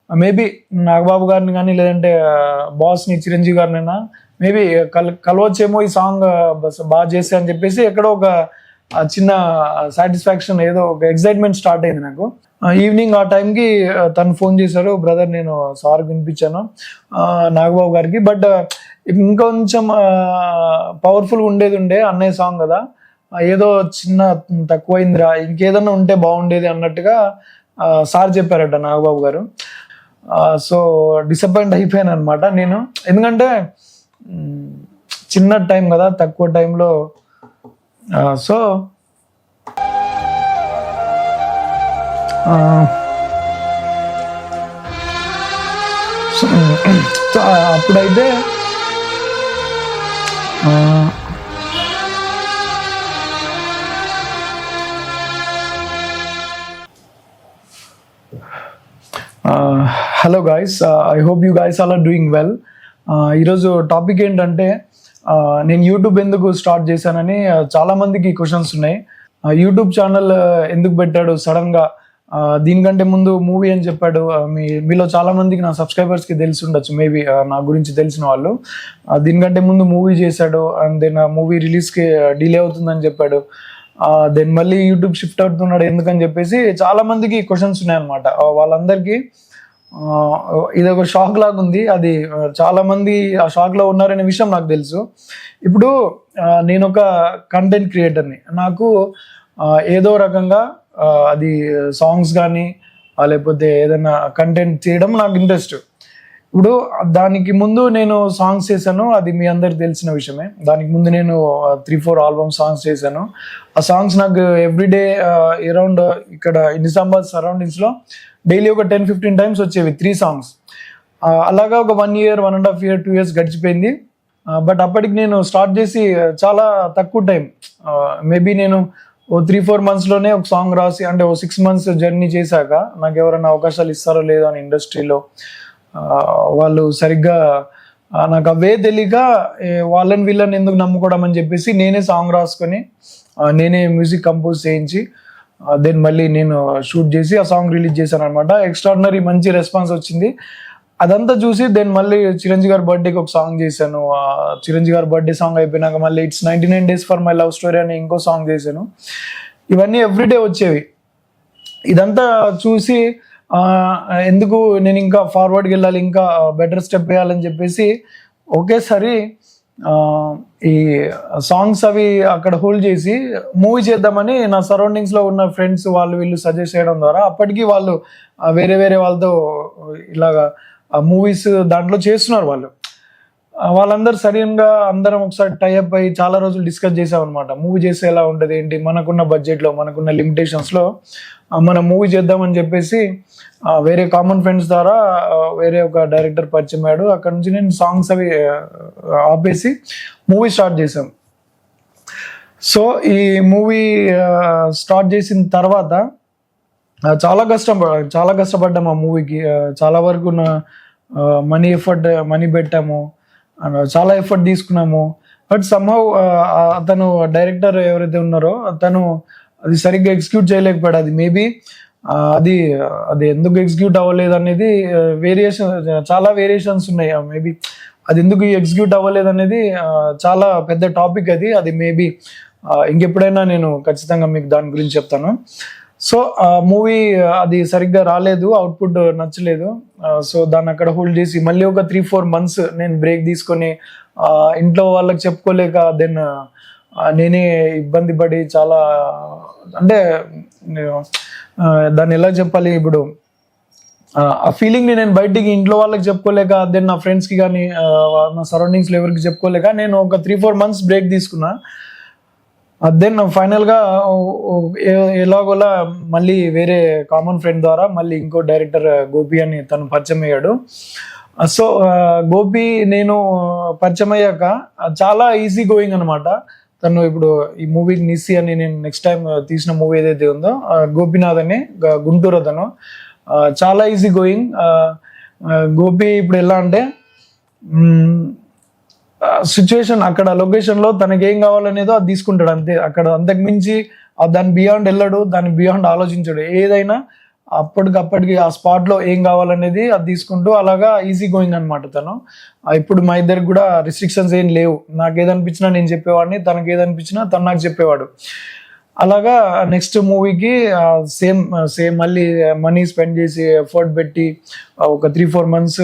Maybe Nagababu గారిని కానీ లేదంటే బాస్ని చిరంజీవి గారినైనా మేబీ కలవచ్చేమో ఈ సాంగ్ బాగా చేస్తే అని చెప్పేసి ఎక్కడో ఒక చిన్న సాటిస్ఫాక్షన్, ఏదో ఒక ఎక్సైట్మెంట్ స్టార్ట్ అయింది నాకు. ఈవినింగ్ ఆ టైంకి తను ఫోన్ చేశారు, బ్రదర్ నేను సార్ వినిపించాను నాగబాబు గారికి, బట్ ఇంకొంచెం పవర్ఫుల్ ఉండేది అన్నయ్య సాంగ్ కదా, ఏదో చిన్న తక్కువైందిరా, ఇంకేదన్నా ఉంటే బాగుండేది అన్నట్టుగా సార్ చెప్పారట నాగబాబు గారు. సో డిసప్పాయింట్ అయిపోయాను అనమాట నేను, ఎందుకంటే చిన్న టైం కదా, తక్కువ టైంలో. సో అప్పుడైతే hello guys, I hope you guys all are doing well. ఈరోజు టాపిక్ ఏంటంటే నేను యూట్యూబ్ ఎందుకు స్టార్ట్ చేశానని చాలామందికి క్వశ్చన్స్ ఉన్నాయి. యూట్యూబ్ ఛానల్ ఎందుకు పెట్టాడు సడన్గా, దీనికంటే ముందు మూవీ అని చెప్పాడు. మీలో చాలామందికి నా సబ్స్క్రైబర్స్కి తెలిసి ఉండొచ్చు, మేబీ నా గురించి తెలిసిన వాళ్ళు. దీనికంటే ముందు మూవీ చేశాడు, అండ్ దెన్ మూవీ రిలీజ్కి డిలే అవుతుందని చెప్పాడు. దెన్ మళ్ళీ యూట్యూబ్ షిఫ్ట్ అవుతున్నాడు ఎందుకని చెప్పేసి చాలామందికి క్వశ్చన్స్ ఉన్నాయన్నమాట. వాళ్ళందరికీ ఇది ఒక షాక్ లాగా ఉంది. అది చాలా మంది ఆ షాక్ లో ఉన్నారనే విషయం నాకు తెలుసు. ఇప్పుడు నేను ఒక కంటెంట్ క్రియేటర్ని, నాకు ఏదో రకంగా అది సాంగ్స్ కానీ లేకపోతే ఏదైనా కంటెంట్ చేయడం నాకు ఇంట్రెస్ట్. ఇప్పుడు దానికి ముందు నేను సాంగ్స్ చేశాను, అది మీ అందరికి తెలిసిన విషయమే. దానికి ముందు నేను 3-4 ఆల్బమ్ సాంగ్స్ చేశాను. ఆ సాంగ్స్ నాకు ఎవ్రీడే అరౌండ్ ఇక్కడ నిజామాబాద్ సరౌండింగ్స్లో డైలీ ఒక 10-15 టైమ్స్ వచ్చేవి 3 సాంగ్స్. అలాగా ఒక 1 year, 1.5 year, 2 years గడిచిపోయింది. బట్ అప్పటికి నేను స్టార్ట్ చేసి చాలా తక్కువ టైం, మేబీ నేను 3-4 monthsలోనే ఒక సాంగ్ రాసి, అంటే 6 months జర్నీ చేశాక నాకు ఎవరైనా అవకాశాలు ఇస్తారో లేదో అని ఇండస్ట్రీలో వాళ్ళు సరిగ్గా నాకు అవే తెలియక వాళ్ళని వీళ్ళని ఎందుకు నమ్ముకోవడం అని చెప్పేసి నేనే సాంగ్ రాసుకొని నేనే మ్యూజిక్ కంపోజ్ చేయించి దెన్ మళ్ళీ నేను షూట్ చేసి ఆ సాంగ్ రిలీజ్ చేశాను అనమాట. ఎక్స్ట్రాడినరీ మంచి రెస్పాన్స్ వచ్చింది. అదంతా చూసి దెన్ మళ్ళీ చిరంజీవి గారి బర్త్డేకి ఒక సాంగ్ చేశాను. చిరంజీవి గారి బర్త్డే సాంగ్ అయిపోయినాక మళ్ళీ it's 99 Days for my love story అని ఇంకో సాంగ్ చేశాను. ఇవన్నీ ఎవ్రీడే వచ్చేవి. ఇదంతా చూసి ఎందుకు నేను ఇంకా ఫార్వర్డ్కి వెళ్ళాలి, ఇంకా బెటర్ స్టెప్ వేయాలని చెప్పేసి ఒకేసారి ఈ సాంగ్స్ అవి అక్కడ హోల్డ్ చేసి మూవీ చేద్దామని నా సరౌండింగ్స్లో ఉన్న ఫ్రెండ్స్ వాళ్ళు వీళ్ళు సజెస్ట్ చేయడం ద్వారా, అప్పటికి వాళ్ళు వేరే వేరే వాళ్ళతో ఇలాగా మూవీస్ దాంట్లో చేస్తున్నారు వాళ్ళు. వాళ్ళందరూ సడన్గా అందరం ఒకసారి టైఅప్ అయ్యి చాలా రోజులు డిస్కస్ చేసామన్నమాట. మూవీ చేస్తే ఎలా ఉంటుంది ఏంటి, మనకున్న బడ్జెట్లో మనకున్న లిమిటేషన్స్లో మనం మూవీ చేద్దామని చెప్పేసి వేరే కామన్ ఫ్రెండ్స్ ద్వారా వేరే ఒక డైరెక్టర్ పరిచయం అయ్యాడు. అక్కడ నుంచి నేను సాంగ్స్ అవి ఆపేసి మూవీ స్టార్ట్ చేసాం. సో ఈ మూవీ స్టార్ట్ చేసిన తర్వాత చాలా కష్టపడ్డాము ఆ మూవీకి. చాలా వరకు మనీ పెట్టాము, చాలా ఎఫర్ట్ తీసుకున్నాము. బట్ సమ్హౌ అతను డైరెక్టర్ ఎవరైతే ఉన్నారో అతను అది సరిగ్గా ఎగ్జిక్యూట్ చేయలేకపోయాడు. అది మేబీ అది ఎందుకు ఎగ్జిక్యూట్ అవ్వలేదు అనేది చాలా వేరియేషన్స్ ఉన్నాయి. మేబీ అది ఎందుకు ఎగ్జిక్యూట్ అవ్వలేదు అనేది చాలా పెద్ద టాపిక్. అది మేబీ ఇంకెప్పుడైనా నేను ఖచ్చితంగా మీకు దాని గురించి చెప్తాను. సో మూవీ అది సరిగ్గా రాలేదు, అవుట్పుట్ నచ్చలేదు. సో దాన్ని అక్కడ హోల్డ్ చేసి మళ్ళీ ఒక 3-4 months నేను బ్రేక్ తీసుకొని ఇంట్లో వాళ్ళకి చెప్పుకోలేక దెన్ నేనే ఇబ్బంది పడి చాలా, అంటే దాన్ని ఎలా చెప్పాలి, ఇప్పుడు ఆ ఫీలింగ్ని నేను బయటికి ఇంట్లో వాళ్ళకి చెప్పుకోలేక దెన్ నా ఫ్రెండ్స్కి కానీ నా సరౌండింగ్స్లో ఎవరికి చెప్పుకోలేక నేను ఒక 3-4 months బ్రేక్ తీసుకున్నా. దెన్ ఫైనల్గా ఎలాగోలా మళ్ళీ వేరే కామన్ ఫ్రెండ్ ద్వారా మళ్ళీ ఇంకో డైరెక్టర్ గోపి అని తను పరిచయం అయ్యాడు. సో గోపి నేను పరిచయం అయ్యాక చాలా ఈజీ గోయింగ్ అనమాట. తను ఇప్పుడు ఈ మూవీకి నిస్సి అని నేను నెక్స్ట్ టైం తీసిన మూవీ ఏదైతే ఉందో గోపినాథ్ అని గుంటూరు అతను, చాలా ఈజీ గోయింగ్. గోపి ఇప్పుడు ఎలా అంటే సిచ్యువేషన్ అక్కడ లొకేషన్లో తనకి ఏం కావాలనేదో అది తీసుకుంటాడు అంతే. అక్కడ అంతకు మించి దాని బియాండ్ వెళ్ళాడు, దాని బియాండ్ ఆలోచించాడు. ఏదైనా అప్పటికప్పటికి ఆ స్పాట్లో ఏం కావాలనేది అది తీసుకుంటూ అలాగా ఈజీ గోయింగ్ అనమాట తను. ఇప్పుడు మా ఇద్దరికి కూడా రిస్ట్రిక్షన్స్ ఏం లేవు. నాకు ఏదనిపించినా నేను చెప్పేవాడిని, తనకి ఏదనిపించినా తను నాకు చెప్పేవాడు. అలాగా నెక్స్ట్ మూవీకి సేమ్ సేమ్ మళ్ళీ మనీ స్పెండ్ చేసి ఎఫర్ట్ పెట్టి ఒక 3-4 మంత్స్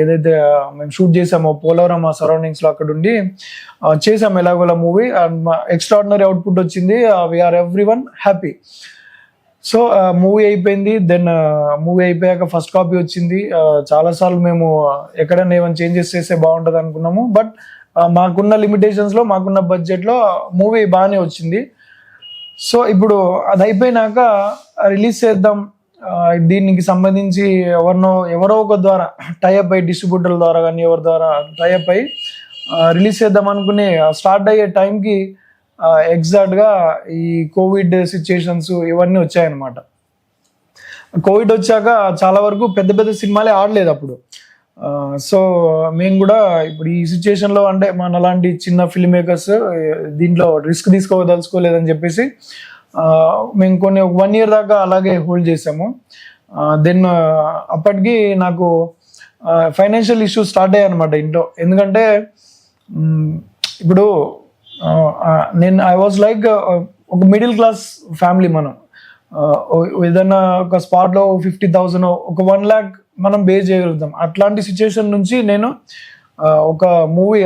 ఏదైతే మేము షూట్ చేసామో పోలవరం ఆ సరౌండింగ్స్లో అక్కడ ఉండి చేసాము ఎలాగోలా మూవీ. అండ్ ఎక్స్ట్రాడినరీ అవుట్పుట్ వచ్చింది. We're every one happy. So movie అయిపోయింది. దెన్ మూవీ అయిపోయాక ఫస్ట్ కాపీ వచ్చింది. చాలాసార్లు మేము ఎక్కడైనా ఏమైనా చేంజెస్ చేస్తే బాగుంటుంది అనుకున్నాము. బట్ మాకున్న లిమిటేషన్స్లో మాకున్న బడ్జెట్లో మూవీ బాగానే వచ్చింది. సో ఇప్పుడు అది అయిపోయినాక రిలీజ్ చేద్దాం, దీనికి సంబంధించి ఎవరో ఒక ద్వారా టైఅప్ అయ్యి డిస్ట్రిబ్యూటర్ల ద్వారా కానీ ఎవరి ద్వారా టైఅప్ అయ్యి రిలీజ్ చేద్దాం అనుకుని స్టార్ట్ అయ్యే టైంకి ఎగ్జాక్ట్గా ఈ కోవిడ్ సిచ్యుయేషన్స్ ఇవన్నీ వచ్చాయన్నమాట. కోవిడ్ వచ్చాక చాలా వరకు పెద్ద పెద్ద సినిమాలే ఆడలేదు అప్పుడు. సో మేము కూడా ఇప్పుడు ఈ సిచ్యుయేషన్లో అంటే మన అలాంటి చిన్న ఫిల్మ్ మేకర్స్ దీంట్లో రిస్క్ తీసుకోదలుచుకోలేదని చెప్పేసి మేము కొన్ని 1 year దాకా అలాగే హోల్డ్ చేసాము. దెన్ అప్పటికి నాకు ఫైనాన్షియల్ ఇష్యూస్ స్టార్ట్ అయ్యాయి అనమాట ఇంట్లో. ఎందుకంటే ఇప్పుడు ఐ వాజ్ లైక్ ఒక మిడిల్ క్లాస్ ఫ్యామిలీ. మనం ఏదైనా ఒక స్పాట్లో 50,000 ఒక 1 lakh మనం బే చేయగలుగుతాం. అట్లాంటి సిచ్యుయేషన్ నుంచి నేను ఒక మూవీ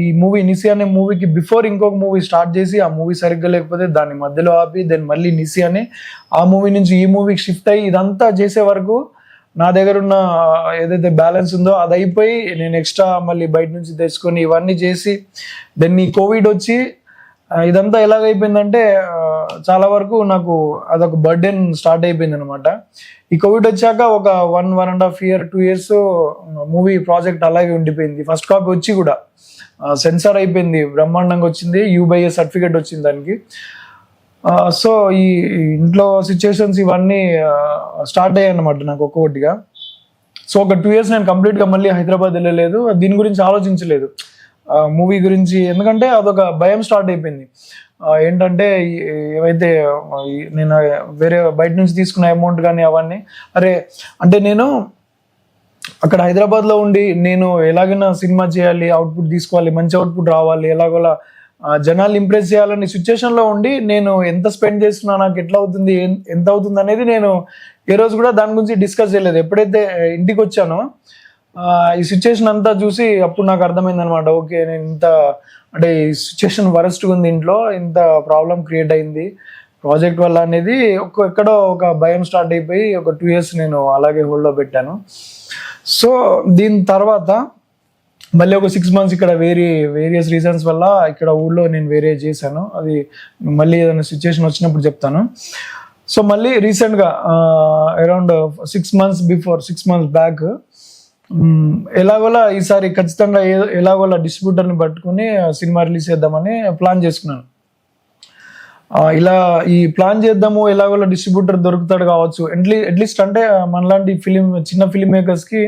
ఈ మూవీ నిసి అనే మూవీకి బిఫోర్ ఇంకొక మూవీ స్టార్ట్ చేసి ఆ మూవీ సరిగ్గా లేకపోతే దాన్ని మధ్యలో ఆపి దెన్ మళ్ళీ నిసి అని ఆ మూవీ నుంచి ఈ మూవీకి షిఫ్ట్ అయ్యి ఇదంతా చేసే వరకు నా దగ్గర ఉన్న ఏదైతే బ్యాలెన్స్ ఉందో అది అయిపోయి నేను ఎక్స్ట్రా మళ్ళీ బయట నుంచి తెచ్చుకొని ఇవన్నీ చేసి దెన్ ఈ కోవిడ్ వచ్చి ఇదంతా ఎలాగైపోయిందంటే చాలా వరకు నాకు అదొక బర్డెన్ స్టార్ట్ అయిపోయింది అనమాట. ఈ కోవిడ్ వచ్చాక ఒక 1.5 year 2 years మూవీ ప్రాజెక్ట్ అలాగే ఉండిపోయింది. ఫస్ట్ కాపీ వచ్చి కూడా సెన్సార్ అయిపోయింది, బ్రహ్మాండంగా వచ్చింది, UBA సర్టిఫికేట్ వచ్చింది దానికి. సో ఈ ఇంట్లో సిచ్యుయేషన్స్ ఇవన్నీ స్టార్ట్ అయ్యాయి అన్నమాట నాకు ఒక్కొక్కటిగా. సో ఒక 2 years నేను కంప్లీట్గా మళ్ళీ హైదరాబాద్ వెళ్ళలేదు, దీని గురించి ఆలోచించలేదు మూవీ గురించి. ఎందుకంటే అదొక భయం స్టార్ట్ అయిపోయింది. ఏంటంటే ఏవైతే నేను వేరే బయట నుంచి తీసుకున్న అమౌంట్ కానీ అవన్నీ అంటే నేను అక్కడ హైదరాబాద్లో ఉండి నేను ఎలాగైనా సినిమా చేయాలి, అవుట్పుట్ తీసుకోవాలి, మంచి అవుట్పుట్ రావాలి, ఎలాగోలా జనాలు ఇంప్రెస్ చేయాలనే సిచ్యుయేషన్లో ఉండి నేను ఎంత స్పెండ్ చేస్తున్నా, నాకు ఎట్లా అవుతుంది, ఎంత అవుతుంది అనేది నేను ఏ రోజు కూడా దాని గురించి డిస్కస్ చేయలేదు. ఎప్పుడైతే ఇంటికి వచ్చానో ఈ సిచ్యుయేషన్ అంతా చూసి అప్పుడు నాకు అర్థమైంది అనమాట. ఓకే, నేను ఇంత అంటే ఈ సిచ్యుయేషన్ వరస్ట్గా ఉంది, ఇంట్లో ఇంత ప్రాబ్లం క్రియేట్ అయింది ప్రాజెక్ట్ వల్ల అనేది ఎక్కడో ఒక భయం స్టార్ట్ అయిపోయి ఒక 2 years నేను అలాగే హోల్డ్లో పెట్టాను. సో దీని తర్వాత మళ్ళీ ఒక 6 months ఇక్కడ వేరియస్ రీజన్స్ వల్ల ఇక్కడ ఊళ్ళో నేను వేరే చేశాను. అది మళ్ళీ ఏదైనా సిచ్యుయేషన్ వచ్చినప్పుడు చెప్తాను. సో మళ్ళీ రీసెంట్గా అరౌండ్ 6 months బ్యాక్ ఎలాగోలా ఈసారి ఖచ్చితంగా ఎలాగోలా డిస్ట్రిబ్యూటర్ని పట్టుకుని సినిమా రిలీజ్ చేద్దామని ప్లాన్ చేసుకున్నాను. ఇలా ఈ ప్లాన్ చేద్దాము, ఎలాగోలా డిస్ట్రిబ్యూటర్ దొరుకుతాడు కావచ్చు, అట్లీస్ట్ అంటే మనలాంటి చిన్న ఫిలిం మేకర్స్కి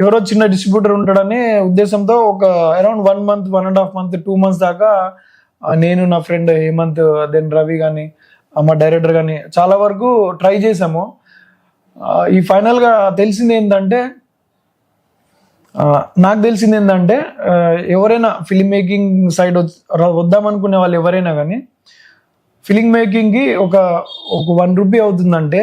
ఎవరో చిన్న డిస్ట్రిబ్యూటర్ ఉంటాడనే ఉద్దేశంతో ఒక అరౌండ్ 1 month 1.5 month 2 months దాకా నేను, నా ఫ్రెండ్ హేమంత్, దెన్ రవి కానీ మా డైరెక్టర్ కానీ చాలా వరకు ట్రై చేసాము. ఈ ఫైనల్గా నాకు తెలిసింది ఏంటంటే ఎవరైనా ఫిలిం మేకింగ్ సైడ్ వద్దామనుకునే వాళ్ళు ఎవరైనా కానీ ఫిలిం మేకింగ్కి ఒక 1 rupee అవుతుందంటే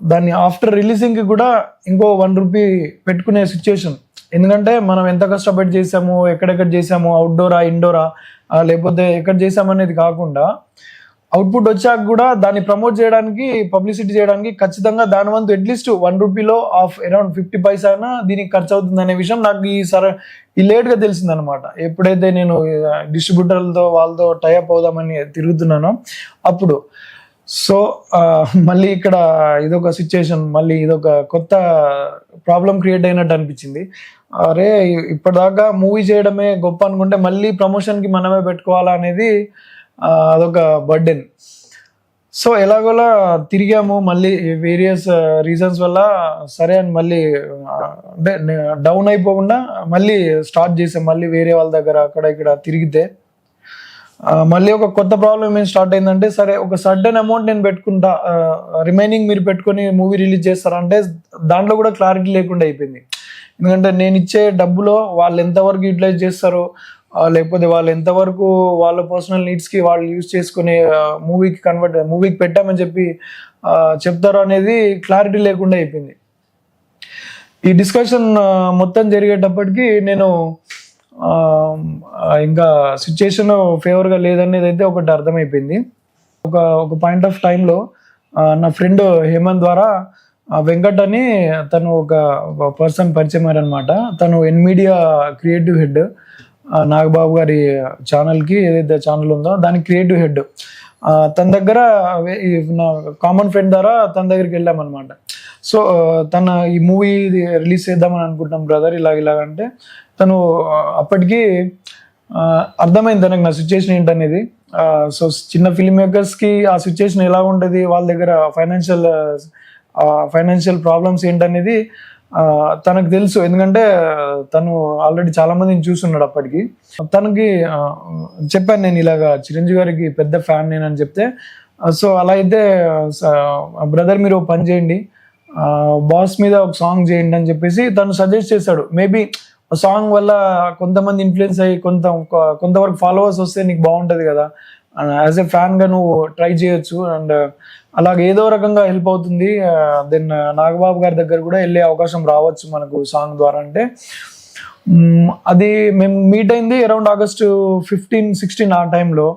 దాన్ని ఆఫ్టర్ రిలీజింగ్కి కూడా ఇంకో 1 rupee పెట్టుకునే సిచ్యుయేషన్. ఎందుకంటే మనం ఎంత కష్టపడి చేసాము, ఎక్కడెక్కడ చేసాము, అవుట్డోరా ఇండోరా లేకపోతే ఎక్కడ చేసామనేది కాకుండా అవుట్పుట్ వచ్చాక కూడా దాన్ని ప్రమోట్ చేయడానికి, పబ్లిసిటీ చేయడానికి ఖచ్చితంగా దాని వంతు అట్లీస్ట్ 1 rupeeలో అరౌండ్ 50 paisa అయినా దీనికి ఖర్చు అవుతుంది అనే విషయం నాకు ఈ లేట్గా తెలిసిందనమాట. ఎప్పుడైతే నేను డిస్ట్రిబ్యూటర్లతో వాళ్ళతో టైఅప్ అవుదామని తిరుగుతున్నానో అప్పుడు. సో మళ్ళీ ఇక్కడ ఇదొక సిచ్యుయేషన్, మళ్ళీ ఇదొక కొత్త ప్రాబ్లం క్రియేట్ అయినట్టు అనిపించింది. ఇప్పటిదాకా మూవీ చేయడమే గొప్ప అనుకుంటే మళ్ళీ ప్రమోషన్కి మనమే పెట్టుకోవాలా అనేది అదొక బర్డెన్. సో ఎలాగోలా తిరిగాము, మళ్ళీ వేరియస్ రీజన్స్ వల్ల సరే అని మళ్ళీ అంటే డౌన్ అయిపోకుండా మళ్ళీ స్టార్ట్ చేసాం. మళ్ళీ వేరే వాళ్ళ దగ్గర అక్కడ ఇక్కడ తిరిగితే మళ్ళీ ఒక కొత్త ప్రాబ్లం ఏం స్టార్ట్ అయిందంటే, సరే ఒక సర్టెన్ అమౌంట్ నేను పెట్టుకుంటా, రిమైనింగ్ మీరు పెట్టుకొని మూవీ రిలీజ్ చేస్తారంటే దాంట్లో కూడా క్లారిటీ లేకుండా అయిపోయింది. ఎందుకంటే నేను ఇచ్చే డబ్బులో వాళ్ళు ఎంతవరకు యూటిలైజ్ చేస్తారో, లేకపోతే వాళ్ళు ఎంతవరకు వాళ్ళ పర్సనల్ నీడ్స్కి వాళ్ళు యూజ్ చేసుకుని మూవీకి పెట్టామని చెప్పి చెప్తారో అనేది క్లారిటీ లేకుండా అయిపోయింది. ఈ డిస్కషన్ మొత్తం జరిగేటప్పటికి నేను ఇంకా సిచ్యుయేషన్ ఫేవర్గా లేదనేది అయితే ఒకటి అర్థమైపోయింది. ఒక పాయింట్ ఆఫ్ టైంలో నా ఫ్రెండ్ హేమంత్ ద్వారా వెంకట్ అని తను ఒక పర్సన్ పరిచయం అయ్యారనమాట. తను ఎన్మీడియా క్రియేటివ్ హెడ్, నాగబాబు గారి ఛానల్కి ఏదైతే ఛానల్ ఉందో దానికి క్రియేటివ్ హెడ్. తన దగ్గర నా కామన్ ఫ్రెండ్ ద్వారా తన దగ్గరికి వెళ్ళామన్నమాట. సో తన ఈ మూవీ రిలీజ్ చేద్దామని అనుకుంటున్నాం బ్రదర్, ఇలాగంటే తను అప్పటికి అర్థమైంది తనకు నా సిచ్యుయేషన్ ఏంటనేది. సో చిన్న ఫిల్మ్ మేకర్స్కి ఆ సిచ్యుయేషన్ ఎలా ఉంటుంది, వాళ్ళ దగ్గర ఫైనాన్షియల్ ప్రాబ్లమ్స్ ఏంటనేది తనకు తెలుసు. ఎందుకంటే తను ఆల్రెడీ చాలా మందిని చూస్తున్నాడు. అప్పటికి తనకి చెప్పాను నేను ఇలాగా చిరంజీవి గారికి పెద్ద ఫ్యాన్ నేనని చెప్తే, సో అలా అయితే బ్రదర్ మీరు పని చేయండి, బాస్ మీద ఒక సాంగ్ చేయండి అని చెప్పేసి తను సజెస్ట్ చేశాడు. మేబీ సాంగ్ వల్ల కొంతమంది ఇన్ఫ్లుయెన్స్ అయ్యి కొంతవరకు ఫాలోవర్స్ వస్తే నీకు బాగుంటుంది కదా, యాజ్ ఎ ఫ్యాన్గా నువ్వు ట్రై చేయొచ్చు, అండ్ అలాగే ఏదో రకంగా హెల్ప్ అవుతుంది. దెన్ నాగబాబు గారి దగ్గర కూడా వెళ్ళే అవకాశం రావచ్చు మనకు సాంగ్ ద్వారా అంటే. అది మేము మీట్ అయింది అరౌండ్ August 15-16 ఆ టైంలో.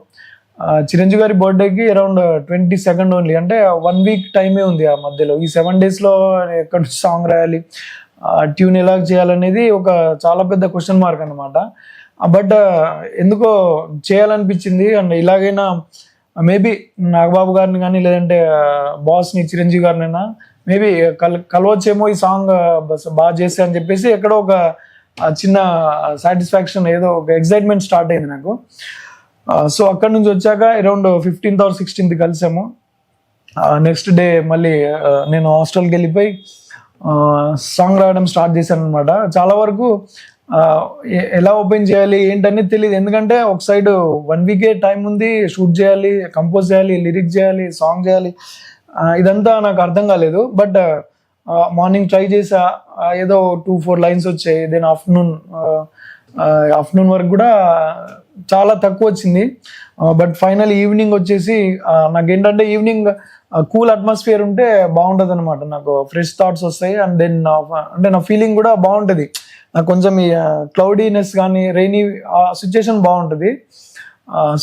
చిరంజీవి గారి బర్త్డేకి అరౌండ్ 22nd ఓన్లీ, అంటే 1 week టైమే ఉంది ఆ మధ్యలో. ఈ 7 daysలో ఎక్కడి నుంచి సాంగ్ రాయాలి, ట్యూన్ ఎలా చేయాలనేది ఒక చాలా పెద్ద క్వశ్చన్ మార్క్ అనమాట. బట్ ఎందుకో చేయాలనిపించింది. అండ్ ఇలాగైనా మేబీ నాగబాబు గారిని కానీ లేదంటే బాస్ని చిరంజీవి గారినైనా మేబీ కలవచ్చేమో ఈ సాంగ్ బాగా చేస్తే అని చెప్పేసి ఎక్కడో ఒక చిన్న సాటిస్ఫాక్షన్, ఏదో ఒక ఎక్సైట్మెంట్ స్టార్ట్ అయింది నాకు. సో అక్కడి నుంచి వచ్చాక అరౌండ్ 15th or 16th కలిసాము. నెక్స్ట్ డే మళ్ళీ నేను హాస్టల్కి వెళ్ళిపోయి సాంగ్ రాయడం స్టార్ట్ చేశాను అనమాట. చాలా వరకు ఎలా ఓపెన్ చేయాలి ఏంటనేది తెలియదు. ఎందుకంటే ఒక సైడ్ 1 week టైం ఉంది, షూట్ చేయాలి, కంపోజ్ చేయాలి, లిరిక్స్ చేయాలి, సాంగ్ చేయాలి, ఇదంతా నాకు అర్థం కాలేదు. బట్ మార్నింగ్ ట్రై చేసా, ఏదో 2-4 lines వచ్చాయి. దెన్ ఆఫ్టర్నూన్ వరకు కూడా చాలా తక్కువ వచ్చింది. బట్ ఫైనల్ ఈవినింగ్ వచ్చేసి నాకేంటంటే ఈవినింగ్ కూల్ అట్మాస్ఫియర్ ఉంటే బాగుంటుంది అనమాట, నాకు ఫ్రెష్ థాట్స్ వస్తాయి. అండ్ దెన్ అంటే నా ఫీలింగ్ కూడా బాగుంటుంది. నాకు కొంచెం ఈ క్లౌడీనెస్ కానీ రైనీ ఆ సిచ్యుయేషన్ బాగుంటుంది.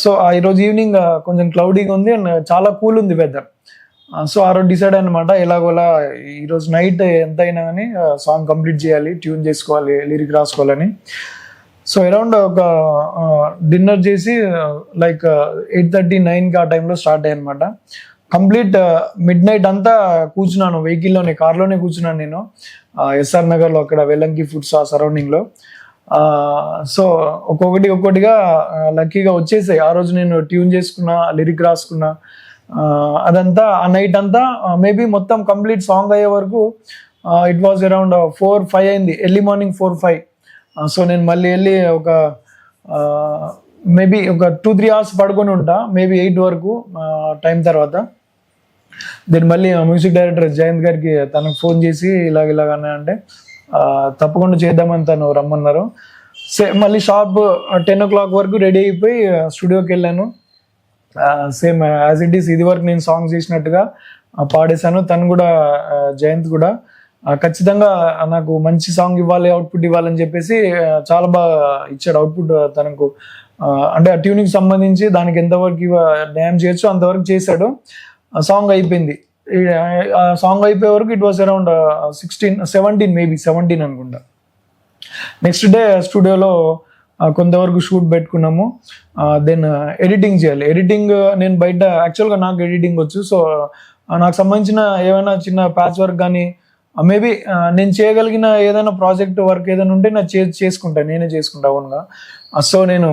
సో ఈరోజు ఈవినింగ్ కొంచెం క్లౌడీగా ఉంది అండ్ చాలా కూల్ ఉంది వెదర్. సో ఆ రోజు డిసైడ్ అనమాట, ఎలాగోలా ఈరోజు నైట్ ఎంత అయినా కానీ సాంగ్ కంప్లీట్ చేయాలి, ట్యూన్ చేసుకోవాలి, లిరిక్ రాసుకోవాలని. సో అరౌండ్ ఒక డిన్నర్ చేసి లైక్ 8:30-9కి ఆ టైంలో స్టార్ట్ అయ్యి అనమాట. కంప్లీట్ మిడ్-నైట్ అంతా కూర్చున్నాను వెహికల్లోనే, కార్లోనే కూర్చున్నాను నేను SR నగర్లో, అక్కడ వెల్లంకి ఫుడ్స్ ఆ సరౌండింగ్లో. సో ఒక్కొక్కటిగా లక్కీగా వచ్చేసాయి. ఆ రోజు నేను ట్యూన్ చేసుకున్నా, లిరిక్ రాసుకున్నా, అదంతా ఆ నైట్ అంతా మేబీ మొత్తం కంప్లీట్ సాంగ్ అయ్యే వరకు ఇట్ వాజ్ అరౌండ్ 4-5 అయింది, ఎర్లీ మార్నింగ్ 4-5. సో నేను మళ్ళీ వెళ్ళి ఒక మేబీ ఒక 2-3 hours పడుకొని ఉంటా, మేబీ 8 వరకు టైం తర్వాత. దెన్ మళ్ళీ మ్యూజిక్ డైరెక్టర్ జయంత్ గారికి తనకు ఫోన్ చేసి ఇలాగనే అంటే తప్పకుండా చేద్దామని తను రమ్మన్నారు. మళ్ళీ షార్ప్ 10 o'clock వరకు రెడీ అయిపోయి స్టూడియోకి వెళ్ళాను. సేమ్ యాజ్ ఇట్ ఈస్ ఇది వరకు నేను సాంగ్ చేసినట్టుగా పాడేశాను. తను కూడా జయంత్ కూడా ఖచ్చితంగా నాకు మంచి సాంగ్ ఇవ్వాలి, అవుట్పుట్ ఇవ్వాలని చెప్పేసి చాలా బాగా ఇచ్చాడు అవుట్పుట్. తనకు అంటే ఆ ట్యూనింగ్ సంబంధించి దానికి ఎంతవరకు న్యాయం చేయొచ్చు అంతవరకు చేశాడు. సాంగ్ అయిపోయింది. ఆ సాంగ్ అయిపోయే వరకు ఇట్ వాస్ అరౌండ్ 17 అనుకుంటా. నెక్స్ట్ డే స్టూడియోలో కొంతవరకు షూట్ పెట్టుకున్నాము. దెన్ ఎడిటింగ్ చేయాలి. ఎడిటింగ్ నేను బయట యాక్చువల్గా నాకు ఎడిటింగ్ వచ్చు. సో నాకు సంబంధించిన ఏమైనా చిన్న ప్యాచ్ వర్క్ కానీ మేబీ నేను చేయగలిగిన ఏదైనా ప్రాజెక్ట్ వర్క్ ఏదైనా ఉంటే నేను నేనే చేసుకుంటా ఓన్గా. సో నేను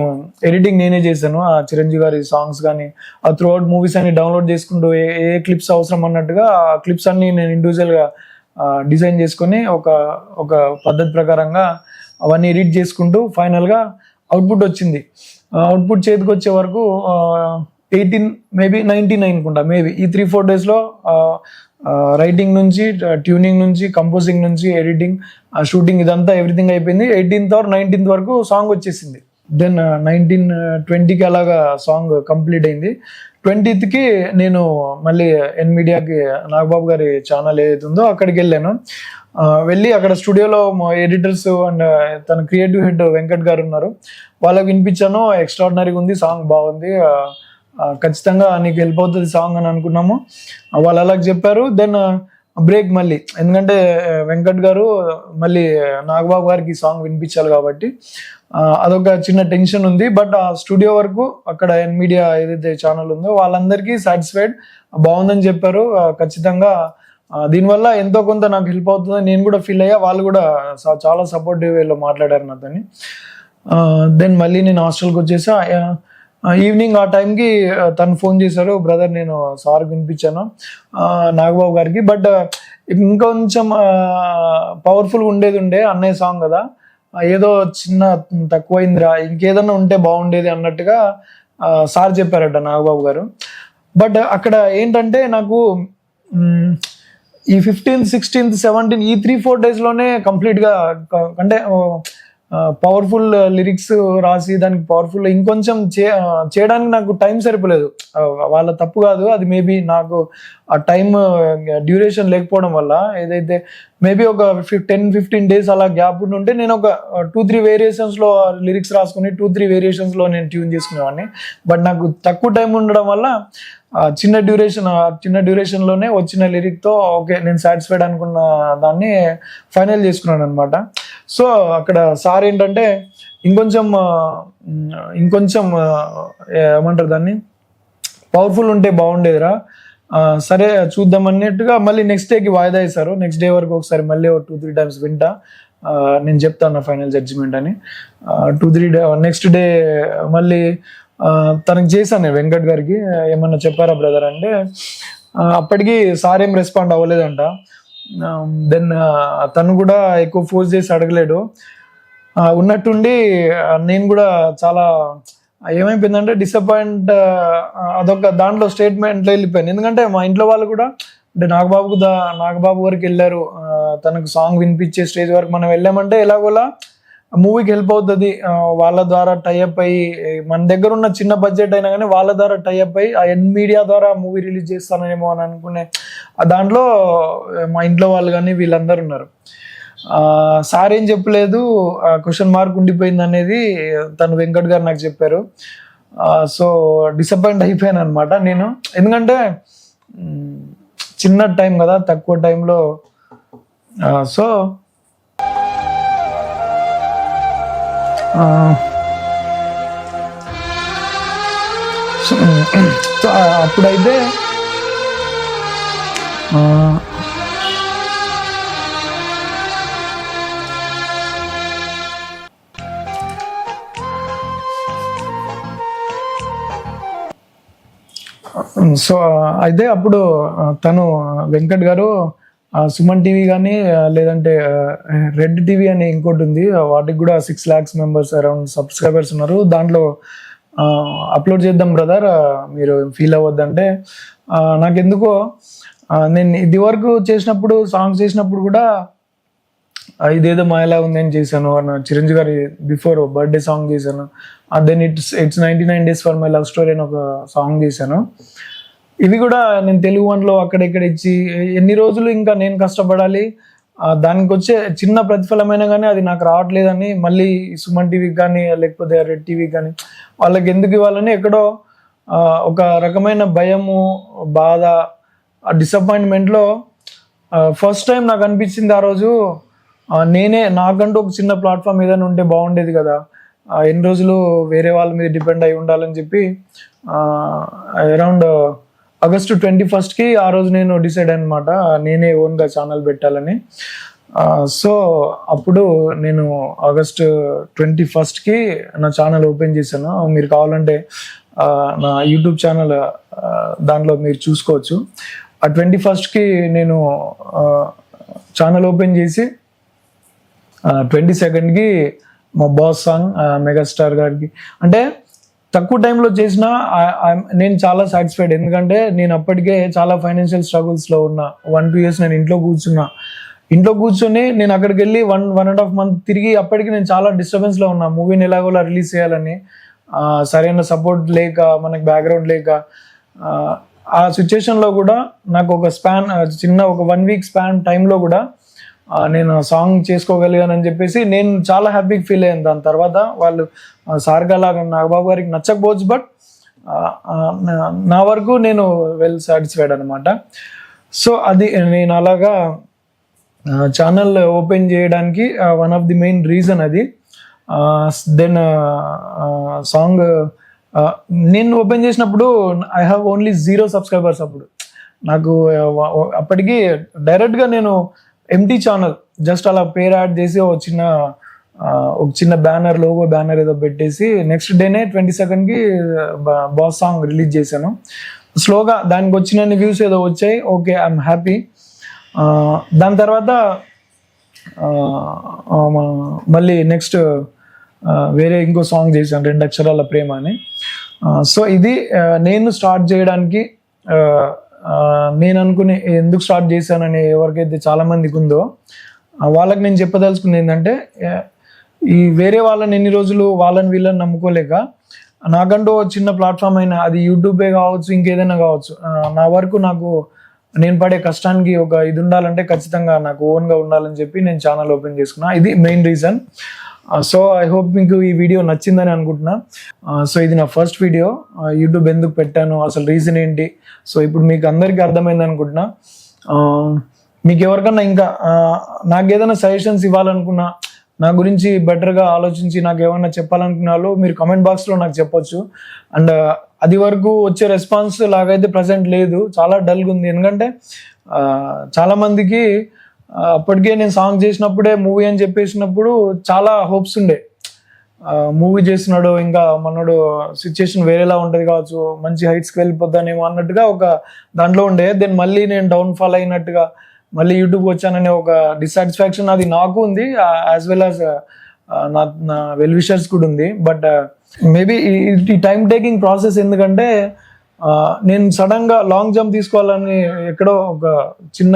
ఎడిటింగ్ నేనే చేశాను. ఆ చిరంజీవి గారి సాంగ్స్ కానీ ఆ త్రూ అవుట్ మూవీస్ అన్ని డౌన్లోడ్ చేసుకుంటూ ఏ క్లిప్స్ అవసరం అన్నట్టుగా ఆ క్లిప్స్ అన్ని నేను ఇండివిజువల్గా డిజైన్ చేసుకొని ఒక పద్ధతి ప్రకారంగా అవన్నీ ఎడిట్ చేసుకుంటూ ఫైనల్గా అవుట్పుట్ వచ్చింది. అవుట్పుట్ చేతికి వచ్చే వరకు 18 మేబీ 99 అనుకుంటా, మేబీ ఈ 3-4 డేస్లో రైటింగ్ నుంచి, ట్యూనింగ్ నుంచి, కంపోజింగ్ నుంచి, ఎడిటింగ్, షూటింగ్ ఇదంతా ఎవ్రీథింగ్ అయిపోయింది. 18th or 19th వరకు సాంగ్ వచ్చేసింది. దెన్ 19-20కి అలాగా సాంగ్ కంప్లీట్ అయింది. 20th నేను మళ్ళీ ఎన్ మీడియాకి నాగబాబు గారి ఛానల్ ఏదైతే ఉందో అక్కడికి వెళ్ళాను. వెళ్ళి అక్కడ స్టూడియోలో మా ఎడిటర్స్ అండ్ తన క్రియేటివ్ హెడ్ వెంకట్ గారు ఉన్నారు, వాళ్ళకి వినిపించాను. ఎక్స్ట్రాడినరీగా ఉంది, సాంగ్ బాగుంది, ఖచ్చితంగా నీకు హెల్ప్ అవుతుంది సాంగ్ అని అనుకున్నాము. వాళ్ళు అలాగ చెప్పారు. దెన్ బ్రేక్ మళ్ళీ, ఎందుకంటే వెంకట్ గారు మళ్ళీ నాగబాబు గారికి సాంగ్ వినిపించాలి కాబట్టి అదొక చిన్న టెన్షన్ ఉంది. బట్ ఆ స్టూడియో వరకు అక్కడ ఎన్ మీడియా ఏదైతే ఛానల్ ఉందో వాళ్ళందరికీ సాటిస్ఫైడ్, బాగుందని చెప్పారు. ఖచ్చితంగా దీనివల్ల ఎంతో కొంత నాకు హెల్ప్ అవుతుందని నేను కూడా ఫీల్ అయ్యా. వాళ్ళు కూడా చాలా సపోర్టివ్ వేలో మాట్లాడారు నాతోని. దెన్ మళ్ళీ నేను హాస్టల్కి వచ్చేసా. ఈవినింగ్ ఆ టైంకి తను ఫోన్ చేశారు, బ్రదర్ నేను సార్ వినిపించాను నాగబాబు గారికి, బట్ ఇంకొంచెం పవర్ఫుల్గా ఉండే అన్నయ్య సాంగ్ కదా, ఏదో చిన్న తక్కువైందిరా, ఇంకేదన్నా ఉంటే బాగుండేది అన్నట్టుగా సార్ చెప్పారట నాగబాబు గారు. బట్ అక్కడ ఏంటంటే నాకు ఈ 15th, 16th, 17 ఈ 3-4 డేస్లోనే కంప్లీట్గా, అంటే పవర్ఫుల్ లిరిక్స్ రాసి దానికి పవర్ఫుల్ ఇంకొంచెం చేయడానికి నాకు టైం సరిపోలేదు. వాళ్ళ తప్పు కాదు, అది మేబీ నాకు ఆ టైం డ్యూరేషన్ లేకపోవడం వల్ల, ఏదైతే మేబీ ఒక 10-15 డేస్ అలా గ్యాప్ ఉంటే నేను ఒక 2-3 వేరియేషన్స్లో లిరిక్స్ రాసుకుని 2-3 వేరియేషన్స్లో నేను ట్యూన్ చేసుకునేవాడిని. బట్ నాకు తక్కువ టైం ఉండడం వల్ల చిన్న డ్యూరేషన్లోనే వచ్చిన లిరిక్తో ఓకే నేను సాటిస్ఫైడ్ అనుకున్న దాన్ని ఫైనల్ చేసుకున్నాను అనమాట. సో అక్కడ సార్ ఏంటంటే ఇంకొంచెం ఏమంటారు దాన్ని, పవర్ఫుల్ ఉంటే బాగుండేదిరా, సరే చూద్దాం అన్నట్టుగా మళ్ళీ నెక్స్ట్ డేకి వాయిదా వేశారు. నెక్స్ట్ డే వరకు ఒకసారి మళ్ళీ 2-3 టైమ్స్ వింటా, నేను చెప్తాను ఫైనల్ జడ్జిమెంట్ అని. 2-3 డే నెక్స్ట్ డే మళ్ళీ తనకి చేశాను వెంకట్ గారికి, ఏమన్నా చెప్పారా బ్రదర్ అంటే అప్పటికి సార్ ఏం రెస్పాండ్ అవ్వలేదంట. దెన్ తను కూడా ఎక్కువ ఫోర్స్ చేసి అడగలేడు. ఉన్నట్టుండి నేను కూడా చాలా ఏమైపోయిందంటే డిసప్పాయింట్, అదొక దాంట్లో స్టేట్మెంట్లో వెళ్ళిపోయాను. ఎందుకంటే మా ఇంట్లో వాళ్ళు కూడా, అంటే నాగబాబు వరకు వెళ్ళారు, తనకు సాంగ్ వినిపించే స్టేజ్ వరకు మనం వెళ్ళామంటే ఎలాగోలా మూవీకి హెల్ప్ అవుతుంది, వాళ్ళ ద్వారా టైఅప్ అయ్యి, మన దగ్గర ఉన్న చిన్న బడ్జెట్ అయినా కానీ వాళ్ళ ద్వారా టైఅప్ అయ్యి ఆ ఎన్ మీడియా ద్వారా మూవీ రిలీజ్ చేస్తానేమో అని అనుకునే దాంట్లో మా ఇంట్లో వాళ్ళు కానీ వీళ్ళందరూ ఉన్నారు. సార్ ఏం చెప్పలేదు, క్వశ్చన్ మార్క్ ఉండిపోయింది అనేది తను వెంకట్ గారు నాకు చెప్పారు. సో డిసప్పాయింట్ అయిపోయాను అనమాట నేను, ఎందుకంటే చిన్న టైం కదా, తక్కువ టైంలో. సో అప్పుడైతే అప్పుడు తను వెంకట్ గారు సుమన్ టీవీ కానీ లేదంటే రెడ్ టీవీ అని ఇంకోటి ఉంది, వాటికి కూడా 6 lakhs మెంబర్స్ అరౌండ్ సబ్స్క్రైబర్స్ ఉన్నారు, దాంట్లో అప్లోడ్ చేద్దాం బ్రదర్ మీరు ఫీల్ అవ్వద్దంటే, నాకెందుకో నేను ఇది వరకు సాంగ్స్ చేసినప్పుడు కూడా ఇదేదో మాయలా ఉందని చేశాను. Chiranjeevi garu before birthday song చేశాను. Then it's 99 days for my love story అని ఒక సాంగ్ చేశాను. ఇవి కూడా నేను తెలుగు వన్లో అక్కడెక్కడ ఇచ్చి ఎన్ని రోజులు ఇంకా నేను కష్టపడాలి, దానికి వచ్చే చిన్న ప్రతిఫలమైనా కానీ అది నాకు రావట్లేదని మళ్ళీ సుమన్ టీవీకి కానీ లేకపోతే రెడ్ టీవీకి కానీ వాళ్ళకి ఎందుకు ఇవ్వాలని ఎక్కడో ఒక రకమైన భయము, బాధ, డిసప్పాయింట్మెంట్లో ఫస్ట్ టైం నాకు అనిపించింది ఆ రోజు, నాకంటూ ఒక చిన్న ప్లాట్ఫామ్ ఏదైనా ఉంటే బాగుండేది కదా, ఎన్ని రోజులు వేరే వాళ్ళ మీద డిపెండ్ అయి ఉండాలని చెప్పి అరౌండ్ August 21st ఆ రోజు నేను డిసైడ్ అనమాట, నేనే ఓన్గా ఛానల్ పెట్టాలని. సో అప్పుడు నేను August 21st నా ఛానల్ ఓపెన్ చేశాను. మీరు కావాలంటే నా యూట్యూబ్ ఛానల్ దాంట్లో మీరు చూసుకోవచ్చు. ఆ 21st నేను ఛానల్ ఓపెన్ చేసి 22nd మా బాస్ సాంగ్ మెగాస్టార్ గారికి, అంటే తక్కువ టైంలో చేసినా నేను చాలా సాటిస్ఫైడ్. ఎందుకంటే నేను అప్పటికే చాలా ఫైనాన్షియల్ స్ట్రగుల్స్లో ఉన్నా. 1-2 years నేను ఇంట్లో కూర్చొని నేను అక్కడికి వెళ్ళి 1.5 months తిరిగి అప్పటికి నేను చాలా డిస్టర్బెన్స్లో ఉన్నా. మూవీని ఎలాగోలా రిలీజ్ చేయాలని, సరైన సపోర్ట్ లేక, మనకి బ్యాక్గ్రౌండ్ లేక, ఆ సిచ్యుయేషన్లో కూడా నాకు ఒక చిన్న 1 week స్పాన్ టైంలో కూడా నేను సాంగ్ చేసుకోగలిగానని చెప్పేసి నేను చాలా హ్యాపీగా ఫీల్ అయ్యాను. దాని తర్వాత వాళ్ళు సార్గాలాగా నాగబాబు గారికి నచ్చకపోవచ్చు, బట్ నా వరకు నేను వెల్ సాటిస్ఫైడ్ అనమాట. సో అది నేను అలాగా ఛానల్ ఓపెన్ చేయడానికి one of the main reason అది. దెన్ సాంగ్ నేను ఓపెన్ చేసినప్పుడు ఐ హ్యావ్ ఓన్లీ 0 subscribers. అప్పుడు నాకు అప్పటికి డైరెక్ట్గా నేను ఎంటీ ఛానల్ జస్ట్ అలా పేరు యాడ్ చేసి ఒక చిన్న బ్యానర్, లోగో బ్యానర్ ఏదో పెట్టేసి నెక్స్ట్ డేనే 22nd బాస్ సాంగ్ రిలీజ్ చేశాను. స్లోగా దానికి వచ్చిన వ్యూస్ ఏదో వచ్చాయి. Okay, I'm happy. దాని తర్వాత మళ్ళీ నెక్స్ట్ వేరే ఇంకో సాంగ్ చేశాను, 2 అక్షరాల ప్రేమ అని. సో ఇది నేను స్టార్ట్ చేయడానికి నేను అనుకునే ఎందుకు స్టార్ట్ చేశానని ఎవరికైతే చాలా మందికి ఉందో వాళ్ళకి నేను చెప్పదలుచుకుంది ఏంటంటే, ఈ వేరే వాళ్ళని ఎన్ని రోజులు వాళ్ళని వీళ్ళని నమ్ముకోలేక నాకంటూ చిన్న ప్లాట్ఫామ్ అయినా, అది యూట్యూబే కావచ్చు, ఇంకేదైనా కావచ్చు, నా వరకు నేను పడే కష్టానికి ఒక ఇది ఉండాలంటే ఖచ్చితంగా నాకు ఓన్గా ఉండాలని చెప్పి నేను ఛానల్ ఓపెన్ చేసుకున్నా. ఇది main reason. So I hope మీకు ఈ వీడియో నచ్చిందని అనుకుంటున్నా. సో ఇది నా ఫస్ట్ వీడియో. యూట్యూబ్ ఎందుకు పెట్టాను, అసలు రీజన్ ఏంటి, సో ఇప్పుడు మీకు అందరికీ అర్థమైంది అనుకుంటున్నా. మీకు ఎవరికన్నా ఇంకా నాకు ఏదైనా సజెషన్స్ ఇవ్వాలనుకున్నా, నా గురించి బెటర్గా ఆలోచించి నాకు ఏమన్నా చెప్పాలనుకున్నాలో మీరు కమెంట్ బాక్స్లో నాకు చెప్పొచ్చు. అండ్ అది వరకు వచ్చే రెస్పాన్స్ లాగైతే ప్రజెంట్ లేదు, చాలా డల్గా ఉంది. ఎందుకంటే చాలామందికి అప్పటికే నేను సాంగ్ చేసినప్పుడే మూవీ అని చెప్పేసినప్పుడు చాలా హోప్స్ ఉండే. మూవీ చేస్తున్నాడు, ఇంకా మనోడు సిచ్యుయేషన్ వేరేలా ఉంటుంది కావచ్చు, మంచి హైట్స్కి వెళ్ళిపోతానేమో అన్నట్టుగా ఒక దాంట్లో ఉండే. దెన్ మళ్ళీ నేను డౌన్ఫాల్ అయినట్టుగా మళ్ళీ యూట్యూబ్కి వచ్చాననే ఒక డిస్సాటిస్ఫాక్షన్ అది నాకు ఉంది, యాజ్ వెల్ యాజ్ నా వెల్ విషర్స్ కూడా ఉంది. బట్ మేబీ ఈ టైం టేకింగ్ ప్రాసెస్, ఎందుకంటే నేను సడన్గా లాంగ్ జంప్ తీసుకోవాలని ఎక్కడో ఒక చిన్న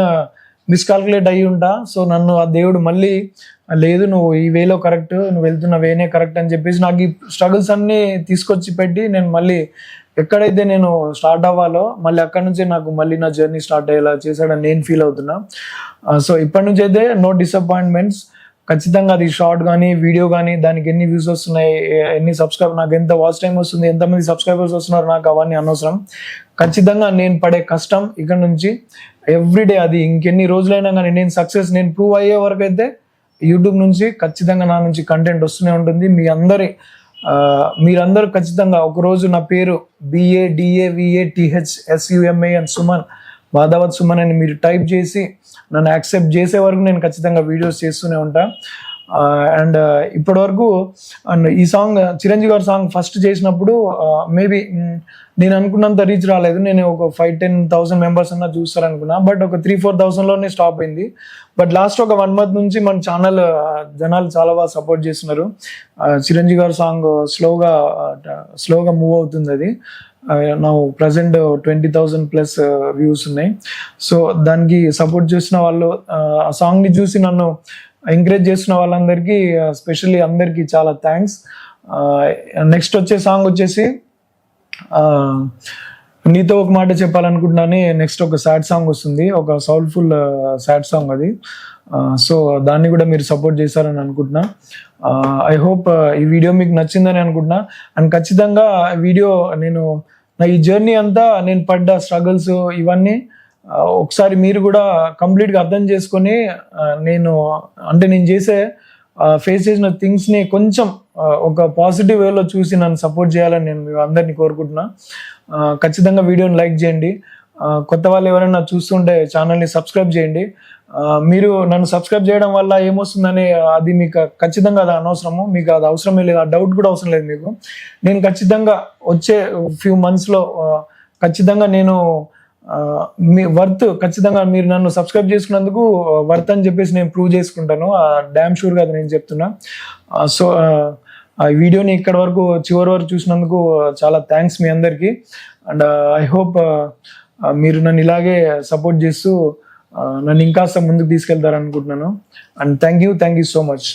మిస్కాల్కులేట్ అయ్యి ఉంటా. సో నన్ను ఆ దేవుడు మళ్ళీ లేదు, నువ్వు ఈ వేలో కరెక్ట్, నువ్వు వెళ్తున్న వేనే కరెక్ట్ అని చెప్పేసి నాకు ఈ స్ట్రగుల్స్ అన్నీ తీసుకొచ్చి పెట్టి నేను మళ్ళీ ఎక్కడైతే నేను స్టార్ట్ అవ్వాలో మళ్ళీ అక్కడ నుంచే నాకు మళ్ళీ నా జర్నీ స్టార్ట్ అయ్యేలా చేశాడని నేను ఫీల్ అవుతున్నా. సో ఇప్పటి నుంచి అయితే నో డిసప్పాయింట్మెంట్స్. ఖచ్చితంగా అది షార్ట్ కానీ వీడియో కానీ దానికి ఎన్ని వ్యూస్ వస్తున్నాయి, ఎన్ని నాకు ఎంత వాచ్ టైం వస్తుంది, ఎంతమంది సబ్స్క్రైబర్స్ వస్తున్నారు, నాకు అవన్నీ అనవసరం. ఖచ్చితంగా నేను పడే కష్టం ఇక్కడ నుంచి ఎవ్రీడే, అది ఇంకెన్ని రోజులైనా కానీ నేను ప్రూవ్ అయ్యే వరకు అయితే యూట్యూబ్ నుంచి ఖచ్చితంగా నా నుంచి కంటెంట్ వస్తూనే ఉంటుంది. మీరందరూ ఖచ్చితంగా ఒకరోజు నా పేరు BADAVATHSUMA అని సుమన్, బాదావత్ సుమన్ అని మీరు టైప్ చేసి నన్ను యాక్సెప్ట్ చేసే వరకు నేను ఖచ్చితంగా వీడియోస్ చేస్తూనే ఉంటా. అండ్ ఇప్పటి వరకు ఈ సాంగ్ చిరంజీవి గారి సాంగ్ ఫస్ట్ చేసినప్పుడు మేబీ నేను అనుకున్నంత రీచ్ రాలేదు. నేను ఒక 5-10,000 మెంబర్స్ అన్నా చూస్తారనుకున్నా, బట్ ఒక 3-4,000లోనే స్టాప్ అయింది. బట్ లాస్ట్ ఒక 1 month నుంచి మన ఛానల్ జనాలు చాలా బాగా సపోర్ట్ చేస్తున్నారు. చిరంజీవి గారి సాంగ్ స్లోగా మూవ్ అవుతుంది. అది నా ప్రజెంట్ 20,000+ వ్యూస్ ఉన్నాయి. సో దానికి సపోర్ట్ చేసిన వాళ్ళు, ఆ సాంగ్ని చూసి నన్ను ఎంకరేజ్ చేస్తున్న వాళ్ళందరికీ, స్పెషల్లీ అందరికీ చాలా థ్యాంక్స్. నెక్స్ట్ వచ్చే సాంగ్ వచ్చేసి నీతో ఒక మాట చెప్పాలనుకుంటున్నాను. నెక్స్ట్ ఒక సాడ్ సాంగ్ వస్తుంది, ఒక సౌల్ఫుల్ సాడ్ సాంగ్ అది. సో దాన్ని కూడా మీరు సపోర్ట్ చేశారని అనుకుంటున్నా. ఐ హోప్ ఈ వీడియో మీకు నచ్చిందని అనుకుంటున్నా. అండ్ ఖచ్చితంగా వీడియో నా ఈ జర్నీ అంతా నేను పడ్డ స్ట్రగుల్స్ ఇవన్నీ ఒకసారి మీరు కూడా కంప్లీట్గా అర్థం చేసుకొని నేను చేసే ఫేస్ చేసిన థింగ్స్ని కొంచెం ఒక పాజిటివ్ వేలో చూసి నన్ను సపోర్ట్ చేయాలని నేను మీ అందరినీ కోరుకుంటున్నా. ఖచ్చితంగా వీడియోని లైక్ చేయండి. కొత్త వాళ్ళు ఎవరైనా చూస్తుంటే ఛానల్ని సబ్స్క్రైబ్ చేయండి. మీరు నన్ను సబ్స్క్రైబ్ చేయడం వల్ల ఏమొస్తుందని అది మీకు ఖచ్చితంగా అది అనవసరము, మీకు అది అవసరమే లేదు, ఆ డౌట్ కూడా అవసరం లేదు మీకు. నేను ఖచ్చితంగా వచ్చే few monthsలో ఖచ్చితంగా నేను మీ వర్త్, ఖచ్చితంగా మీరు నన్ను సబ్స్క్రైబ్ చేసుకున్నందుకు వర్త్ అని చెప్పేసి నేను ప్రూవ్ చేసుకుంటాను. డ్యామ్ షూర్గా అది నేను చెప్తున్నా. సో ఈ వీడియోని ఇక్కడ వరకు చివరి వరకు చూసినందుకు చాలా థ్యాంక్స్ మీ అందరికీ. అండ్ ఐ హోప్ మీరు నన్ను ఇలాగే సపోర్ట్ చేస్తూ నన్ను ఇంకాస్త ముందుకు తీసుకెళ్తారనుకుంటున్నాను. And thank you so much.